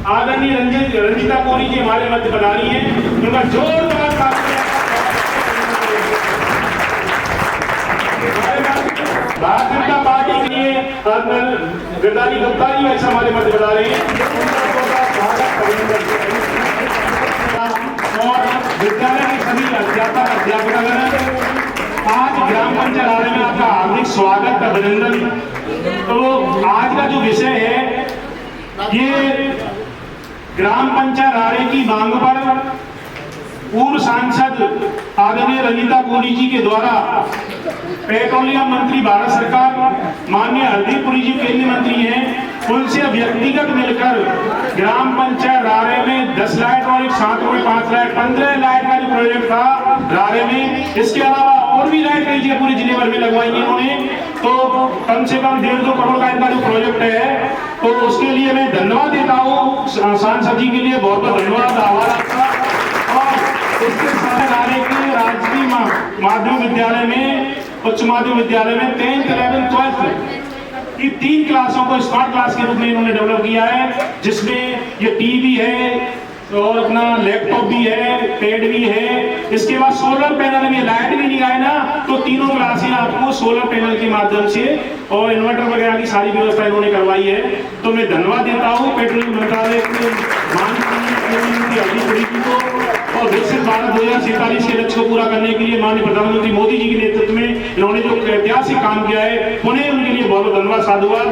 आदरणीय रंजीता कोरी जी हमारे मध्य पधारी हैं, उनका जोरदार भारतीय जनता पार्टी के लिए गिरधारी गुप्ता जी ऐसा हमारे मध्य बता रहे हैं और विद्यालय के सभी अध्यापक अध्यापकगण, आज ग्राम पंचायत आने में आपका हार्दिक स्वागत अभिनंदन। तो आज का जो विषय है ये ग्राम पंचायत आने की मांग पर पूर्व सांसद आदरणीय रंजीता कोरी जी के द्वारा पेट्रोलियम मंत्री भारत सरकार माननीय हरदीप पुरी जी केंद्रीय मंत्री हैं, उनसे व्यक्तिगत मिलकर ग्राम पंचायत रारे में 10 लाइट और एक 7 में 5 लाइट 15 लाइट का जो प्रोजेक्ट था रारे में, इसके अलावा और भी लाइट लीजिए पूरे जिले भर में लगवाई इन्होंने, तो कम से कम 1.5-2 करोड़ का इनका जो प्रोजेक्ट है, तो उसके लिए मैं धन्यवाद देता हूँ सांसद जी के लिए, बहुत बहुत धन्यवाद आभार आपका। इसके साथ आने के राजकीय माध्यमिक विद्यालय में, उच्च माध्यमिक विद्यालय में 10th 11th 12th की 3 क्लासों को स्मार्ट क्लास के रूप में इन्होंने डेवलप किया है, जिसमें ये टीवी है और अपना लैपटॉप भी है, पैड भी है, इसके बाद सोलर पैनल में लाइट भी नहीं आए ना, तो तीनों क्लासें आपको सोलर पैनल के माध्यम से और इन्वर्टर वगैरह की सारी व्यवस्था इन्होंने करवाई है। तो मैं धन्यवाद देता हूँ पेट्रोलियम मंत्रालय के और विकसित भारत 2047 के लक्ष्य को पूरा करने के लिए माननीय प्रधानमंत्री मोदी जी के नेतृत्व में इन्होंने जो ऐतिहासिक काम किया है, उन्हें उनके लिए बहुत बहुत धन्यवाद साधुवाद।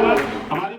हमारे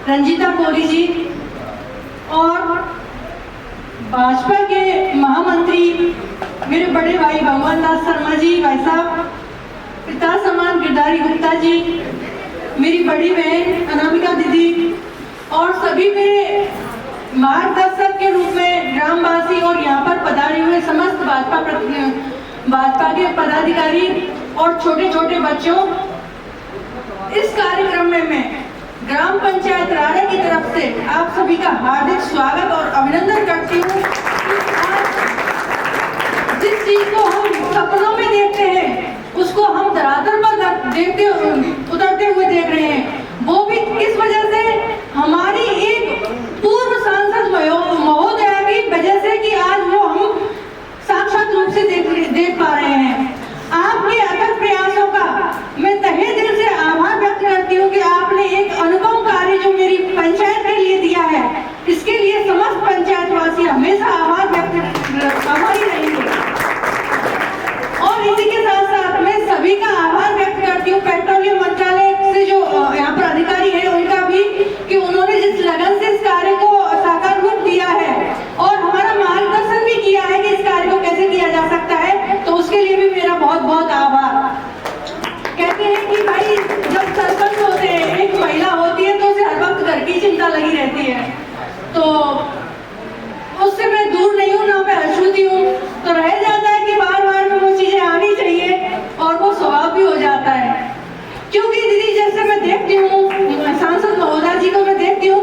रंजीता कोरी जी और भाजपा के महामंत्री मेरे बड़े भाई भगवान दास शर्मा जी, भाई साहब पिता समान गिरधारी गुप्ता जी, मेरी बड़ी बहन अनामिका दीदी और सभी मेरे मार्गदर्शक के रूप में ग्रामवासी और यहाँ पर पधारे हुए समस्त भाजपा के पदाधिकारी और छोटे छोटे बच्चों, इस कार्यक्रम में मैं ग्राम पंचायत रारा की तरफ से आप सभी का हार्दिक स्वागत और अभिनंदन करती हूँ। जिस चीज को हम सपनों में देखते हैं उसको हम धरातल पर उतरते हुए देख रहे हैं, वो भी किस वजह से, हमारी एक पूर्व सांसद महोदया की वजह से कि आज वो हम साक्षात रूप से देख पा रहे हैं। आपके अथक प्रयासों का मैं तहे दिल से आभार व्यक्त करती हूँ कि आपने एक अनुपम कार्य जो मेरी पंचायत के लिए दिया है, इसके लिए समस्त पंचायतवासी हमेशा आभारी रहेंगे। और इसी के साथ साथ मैं सभी का आभार व्यक्त करती हूँ पेट्रोलियम मंत्रालय से जो यहाँ पर अधिकारी है उनका भी, कि उन्होंने जिस लगन से इस कार्य को साकार रूप दिया है और हमारा मार्गदर्शन भी किया है कि इस कार्य को कैसे किया जा सकता है, तो उसके लिए भी मेरा बहुत बहुत आभार। कहते हैं कि भाई जब सरपंच होते हैं, एक महिला होती है तो उसे हर वक्त घर की चिंता लगी रहती है, तो उससे मैं दूर नहीं हूँ, ना मैं अछूती हूँ, तो रह जाता है कि बार बार में वो चीजें आनी चाहिए और वो स्वभाव भी हो जाता है। क्योंकि दीदी जैसे मैं देखती हूँ सांसद महोदया जी को, मैं देखती हूँ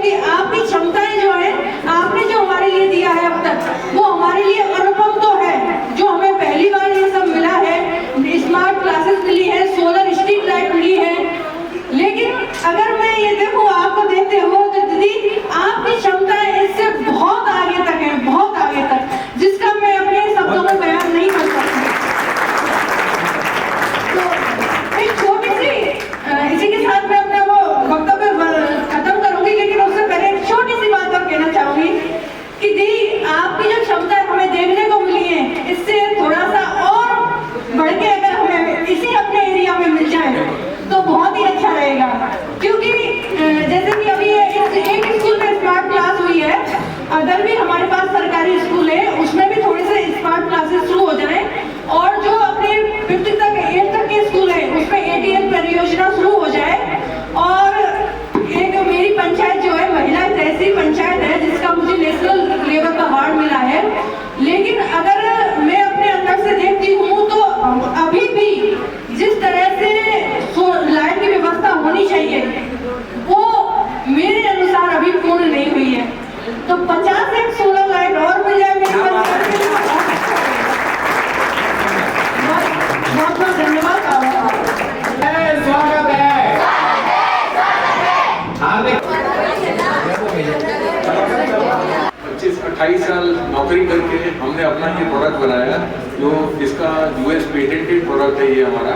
कोडिंग करके हमने अपना ये प्रोडक्ट बनाया, जो इसका यूएस पेटेंटेड प्रोडक्ट है ये हमारा।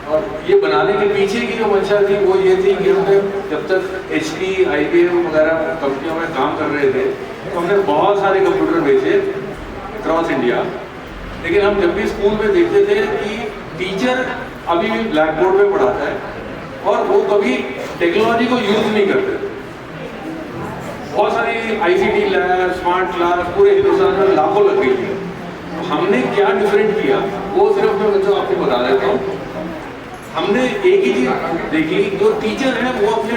और ये बनाने के पीछे की जो मंशा थी वो ये थी कि हमने जब तक HP, IBM वगैरह कंपनियों में काम कर रहे थे तो हमने बहुत सारे कंप्यूटर बेचे क्रॉस इंडिया। लेकिन हम जब भी स्कूल में देखते थे कि टीचर अभी भी ब्लैक बोर्ड पे पढ़ाता है और वो कभी टेक्नोलॉजी को यूज नहीं करते। बहुत सारी ICT लैब, स्मार्ट क्लास पूरे हिंदुस्तान में लाखों लग गई थी। तो हमने क्या डिफरेंट किया वो सिर्फ मैं बच्चों आपको बता देता हूँ। हमने एक ही चीज देखी, जो टीचर है वो अपने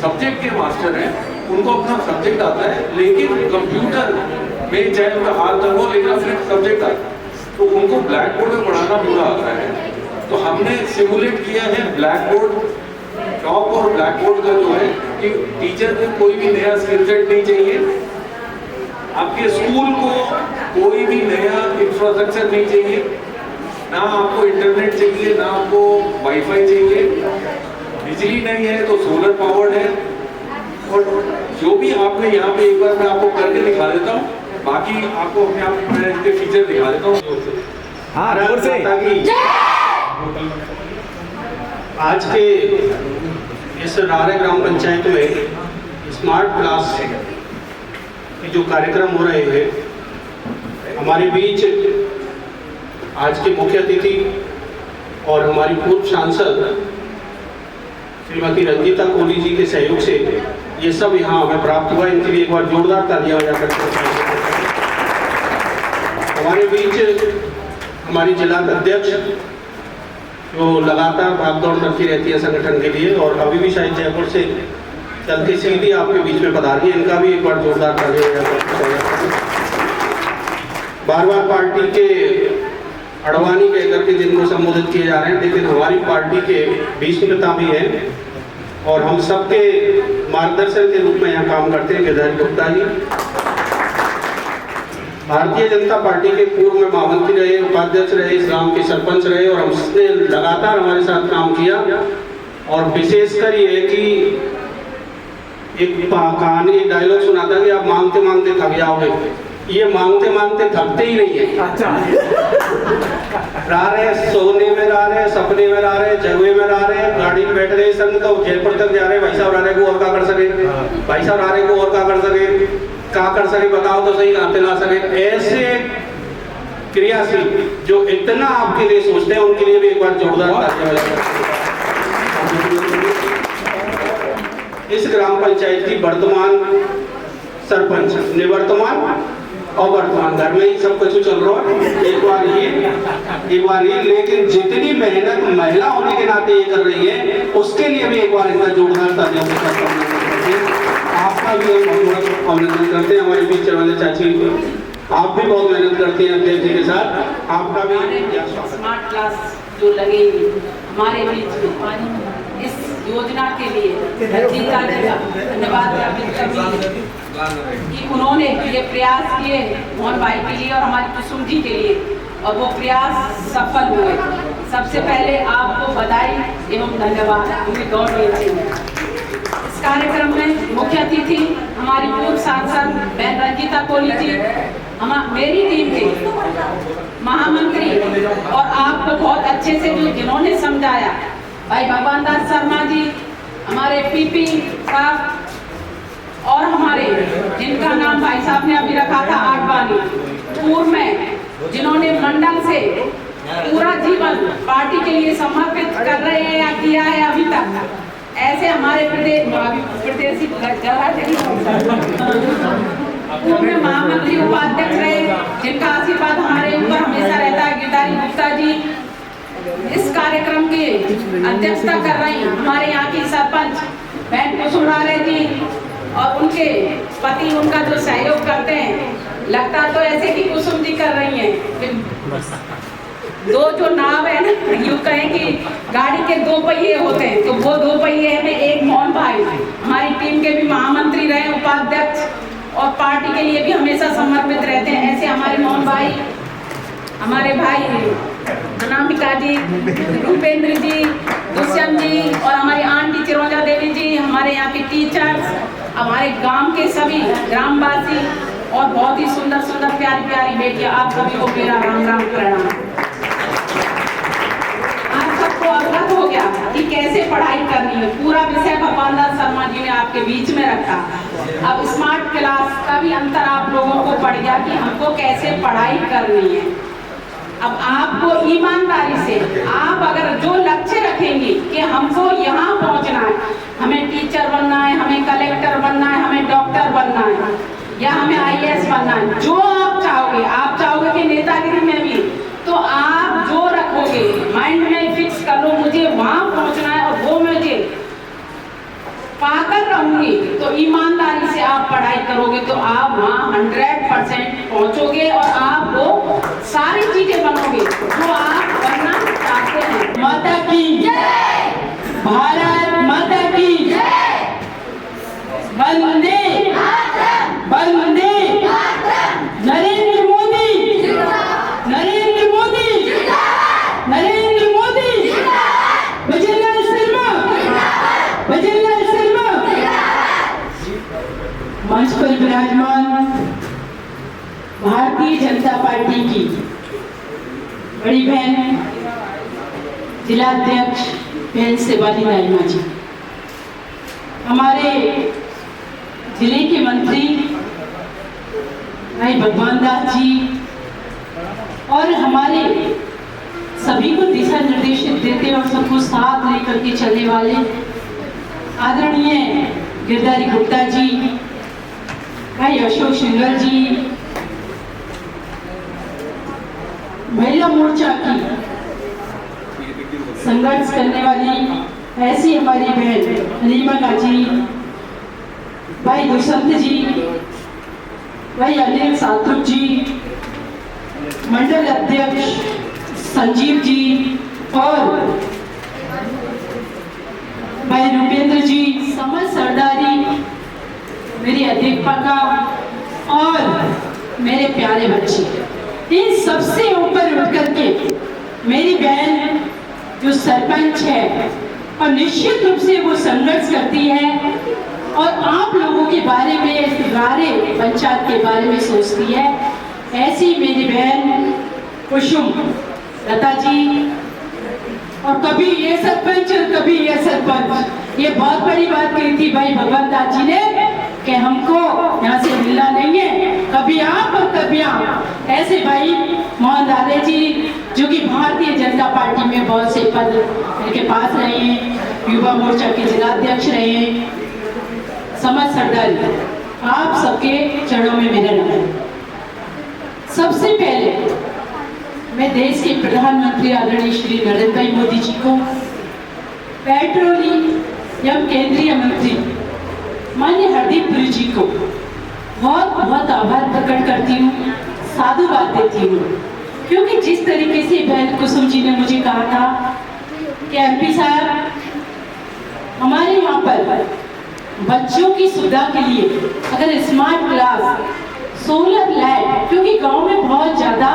सब्जेक्ट के मास्टर हैं, उनको अपना सब्जेक्ट आता है, लेकिन कंप्यूटर में चाहे उनका हाथ तक हो लेकिन अपने सब्जेक्ट आता है, तो उनको ब्लैक बोर्ड में पढ़ाना पूरा आता है। तो हमने सिमुलेट किया है ब्लैक बोर्ड, चॉक और ब्लैक बोर्ड का जो है कि टीचर को कोई भी नया स्किल सेट नहीं चाहिए, आपके स्कूल को कोई भी नया इंफ्रास्ट्रक्चर नहीं चाहिए, ना आपको इंटरनेट चाहिए, ना आपको वाईफाई चाहिए, बिजली नहीं है तो सोलर पावर्ड है। और जो भी आपने यहाँ पे एक बार मैं आपको करके दिखा देता हूँ, बाकी आपको अपने आप मैं इसके फीचर दिखा देता हूँ। हाँ, आज के इस रारे ग्राम पंचायत में स्मार्ट क्लास के जो कार्यक्रम हो रहे हैं, हमारे बीच आज के मुख्य अतिथि और हमारी पूर्व सांसद श्रीमती रंजीता कोहली जी के सहयोग से ये सब यहाँ हमें प्राप्त हुआ। इनके लिए एक बार जोरदार तालियां बजा करते हैं। हमारे बीच हमारी जिला अध्यक्ष जो लगातार भागदौड़ करती रहती है संगठन के लिए और अभी भी शायद जयपुर से चलती सीधी आपके बीच में पधारी है, इनका भी एक बार जोरदार तालियां बजा करते हैं। बार बार पार्टी के अडवाणी कह करके जिनको संबोधित किए जा रहे हैं, लेकिन हमारी पार्टी के भीष्म पिता भी हैं और हम सबके मार्गदर्शन के रूप में यहाँ काम करते हैं। गिरधारी गुप्ता जी भारतीय जनता पार्टी के पूर्व में महामंत्री रहे, उपाध्यक्ष रहे, इस गांव के सरपंच रहे और हमने लगातार हमारे साथ काम किया। और विशेषकर ये है कि एक कहानी, एक डायलॉग सुना था कि आप मांगते मांगते थक जाओगे, ये मांगते मांगते थकते ही नहीं है। अच्छा। रह रहे, सोने में रह रहे, सपने में रह रहे, जगह में रह रहे, गाड़ी में बैठ रहे संग तो जयपुर तक जा रहे, भाई साहब रह रहे को और क्या कर सके, भाई साहब रह रहे को और क्या कर सके, क्या कर सके बताओ तो सही, आते ना सके। ऐसे क्रियाशील जो इतना आपके लिए सोचते हैं उनके लिए भी एक बार जोरदार इस ग्राम पंचायत की वर्तमान सरपंच, निवर्तमान और वर्तमान घर में ही सब कुछ चल रहा है। एक बार ये लेकिन जितनी मेहनत महिला होने के नाते ये कर रही है उसके लिए भी एक बार इतना जोरदार तालियां आपका भी हम अभिनंदन करते हैं। हमारे बीच वाले चाची आप भी बहुत मेहनत करती हैं अध्यक्ष जी के साथ, आपका भी स्मार्ट क्लास जो लगेगी हमारे बीच में इस योजना के लिए रंजीता जी का धन्यवाद कि उन्होंने ये प्रयास किए मोहन भाई के लिए और हमारी कुसुम जी के लिए और वो प्रयास सफल हुए। सबसे पहले आपको बधाई एवं धन्यवाद हमें गौर चाहिए। इस कार्यक्रम में मुख्य अतिथि हमारी पूर्व सांसद बहन रंजीता कोहली जी, मेरी टीम के महामंत्री और आपको बहुत अच्छे से जो जिन्होंने समझाया भाई भगवान दास शर्मा जी, हमारे PP साहब और हमारे जिनका नाम भाई साहब ने अभी रखा था आडवाणी, पूर्व में जिन्होंने मंडल से पूरा जीवन पार्टी के लिए समर्पित कर रहे हैं या किया है अभी तक, ऐसे हमारे प्रदेशी पूर्व में महामंत्री उपाध्यक्ष रहे जिनका आशीर्वाद हमारे ऊपर हमेशा रहता है, गिरधारी गुप्ता जी इस कार्यक्रम की अध्यक्षता कर रही हैं, हमारे यहाँ की सरपंच बहन कुसुम रारे जी और उनके पति उनका जो सहयोग करते हैं, लगता तो ऐसे कि कुसुम जी कर रही हैं। दो जो नाव है ना, यूँ कहें कि गाड़ी के दो पहिए होते हैं, तो वो दो पहिए में एक मोहन भाई हमारी टीम के भी महामंत्री रहे, उपाध्यक्ष और पार्टी के लिए भी हमेशा समर्पित रहते हैं। ऐसे हमारे मोहन भाई, हमारे भाई अनामिका जी, रूपेंद्र जी, दुष्यंत जी और हमारी आंटी चिरोंजा देवी जी, हमारे यहाँ के टीचर्स, हमारे गांव के सभी ग्रामवासी और बहुत ही सुंदर सुंदर प्यारी प्यारी बेटियां, आप सभी को मेरा राम राम प्रणाम। आप सबको अवगत हो गया कि कैसे पढ़ाई करनी है, पूरा विषय भगवान दास शर्मा जी ने आपके बीच में रखा। अब स्मार्ट क्लास का भी अंतर आप लोगों को पड़ गया कि हमको कैसे पढ़ाई करनी है। अब आपको ईमानदारी से, आप अगर जो लक्ष्य रखेंगे कि हमको यहाँ पहुँचना है, हमें टीचर बनना है, हमें कलेक्टर बनना है, हमें डॉक्टर बनना है, या हमें IAS बनना है, जो आप चाहोगे कि नेतागिरी में भी, तो आप जो रखोगे माइंड में फिक्स कर लो मुझे वहाँ पहुँचना है और वो मुझे पाकर रहूंगी, तो ईमानदारी से आप पढ़ाई करोगे तो आप वहाँ 100% पहुँचोगे और आप वो सारी चीजें बनोगे जो आप बनना चाहते हैं। माता की जय, भारत माता की जय, वंदे वंदे नरेंद्र मोदी, नरेंद्र मोदी, नरेंद्र मोदी, भजनलाल शर्मा, भजनलाल शर्मा। मंच पर विराजमान भारतीय जनता पार्टी की बड़ी बहन जिला अध्यक्ष बहन शिवानी नाइमा जी, हमारे जिले के मंत्री भाई भगवान दास जी, और हमारे सभी को दिशा निर्देशित देते और सबको साथ लेकर के चलने वाले आदरणीय गिरधारी गुप्ता जी, भाई अशोक सिंगल जी, महिला मोर्चा की संघर्ष करने वाली ऐसी हमारी बहन हलीमा गाजी, भाई दुष्यंत जी, भाई अनिल सातुक जी, मंडल अध्यक्ष संजीव जी, और भाई रुपेंद्र जी, समझ सरदारी, मेरी अध्यापिका और मेरे प्यारे बच्चे, इन सबसे ऊपर उठ करके मेरी बहन जो सरपंच है और निश्चित रूप से वो संघर्ष करती है और आप लोगों के बारे में, सारे पंचायत के बारे में सोचती है, ऐसी मेरी बहन कुसुम लता जी। और कभी ये सरपंच और कभी ये सरपंच, ये बहुत बड़ी बात कही थी भाई भगवान दास जी ने कि हमको यहाँ से मिलना नहीं है, कभी आप और कभी आप। ऐसे भाई मोहन दादे जी जो कि भारतीय जनता पार्टी में बहुत से पद इनके पास रहे हैं, युवा मोर्चा के जिलाध्यक्ष रहे हैं, समझ सरदारी, आप सबके चरणों में मेरा नमन। सबसे पहले मैं देश के प्रधानमंत्री आदरणीय श्री नरेंद्र भाई मोदी जी को, पेट्रोलियम केंद्रीय मंत्री माननीय हरदीप पुरी जी को बहुत बहुत आभार प्रकट करती हूँ, साधुवाद देती हूँ, क्योंकि जिस तरीके से बहन कुसुम जी ने मुझे कहा था कि MP साहब हमारे यहाँ पर बच्चों की सुविधा के लिए अगर स्मार्ट क्लास, सोलर लाइट, क्योंकि गांव में बहुत ज़्यादा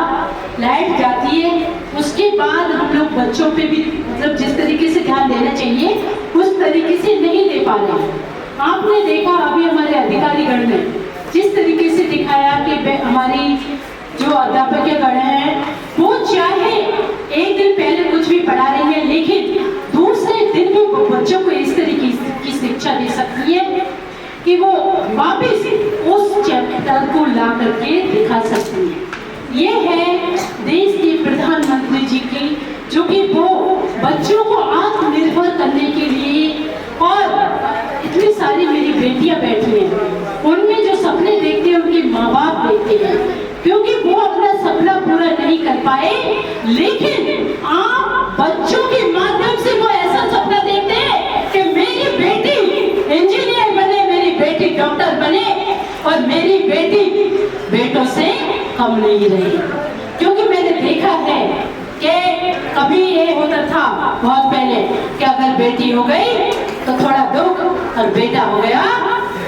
लाइट जाती है, उसके बाद हम लोग बच्चों पे भी मतलब जिस तरीके से ध्यान देना चाहिए उस तरीके से नहीं दे पा रहे हैं। आपने देखा अभी हमारे अधिकारीगण ने जिस तरीके से दिखाया कि हमारी जो अध्यापकगण हैं वो चाहे एक दिन पहले कुछ भी पढ़ा रही है, लेकिन दूसरे दिन भी बच्चों को इस तरीके की शिक्षा दे सकती है कि वो वापस उस चैप्टर को ला करके दिखा सकती है। ये है देश के प्रधानमंत्री जी की, जो कि वो बच्चों को आत्मनिर्भर करने के लिए, और इतनी सारी मेरी बेटियां बैठी हैं, उनमें जो सपने देखते हैं उनके माँ बाप देखते हैं, क्योंकि वो अपना सपना पूरा नहीं कर पाए, लेकिन आप बच्चों के माध्यम से वो ऐसा सपना देखते हैं कि मेरी बेटी इंजीनियर बने, मेरी बेटी डॉक्टर बने, और मेरी बेटी बेटों से कम नहीं रही। क्योंकि मैंने देखा है कि कभी ये होता था बहुत पहले कि अगर बेटी हो गई तो थोड़ा दुख, और बेटा हो गया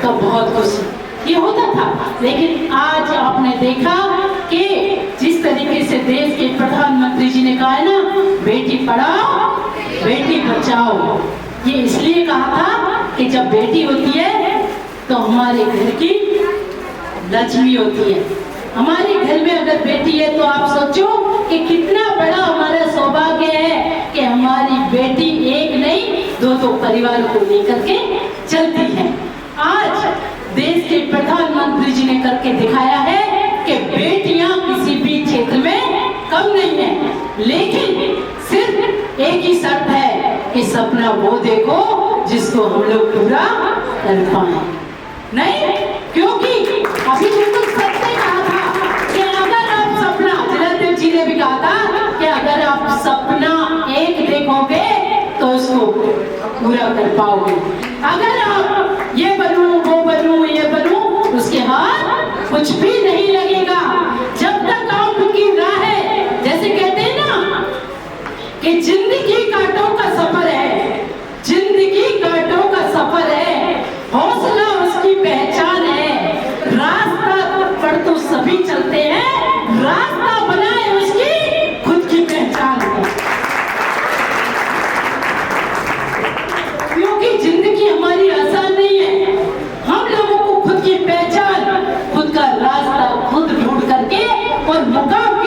तो बहुत खुशी, ये होता था। लेकिन आज आपने देखा कि जिस तरीके से देश के प्रधानमंत्री जी ने कहा है ना, बेटी पढ़ाओ बेटी बचाओ, ये इसलिए कहा था कि जब बेटी होती है तो हमारे घर की लक्ष्मी होती है। हमारे घर में अगर बेटी है तो आप सोचो कि कितना बड़ा हमारा सौभाग्य है कि हमारी बेटी एक नहीं दो परिवार को लेकर के चलती है। आज देश के प्रधानमंत्री जी ने करके दिखाया है कि बेटियां किसी भी क्षेत्र में कम नहीं है, लेकिन सिर्फ एक ही शर्त है कि सपना वो देखो जिसको हम लोग पूरा कर पाए। नहीं, क्योंकि अभी बिल्कुल सच ने कहा था कि अगर आप सपना, जलादेव जी ने भी कहा था कि अगर आप सपना एक देखोगे तो उसको पूरा कर पाओगे। अगर आप ये बनूं वो बनूं ये बनूं, उसके हाथ कुछ भी नहीं लगेगा। जब तक आपकी राह है, जैसे कहते हैं ना कि जिंदगी कांटों का सफर है, जिंदगी कांटों का सफर है, हौसला उसकी पहचान है। रास्ता पर तो सभी चलते हैं, रास्ता बनाए उसकी खुद की पहचान है। क्योंकि जिंदगी हमारी आसान नहीं है, हम लोगों को खुद की पहचान, खुद का रास्ता खुद ढूंढ करके और मुकाम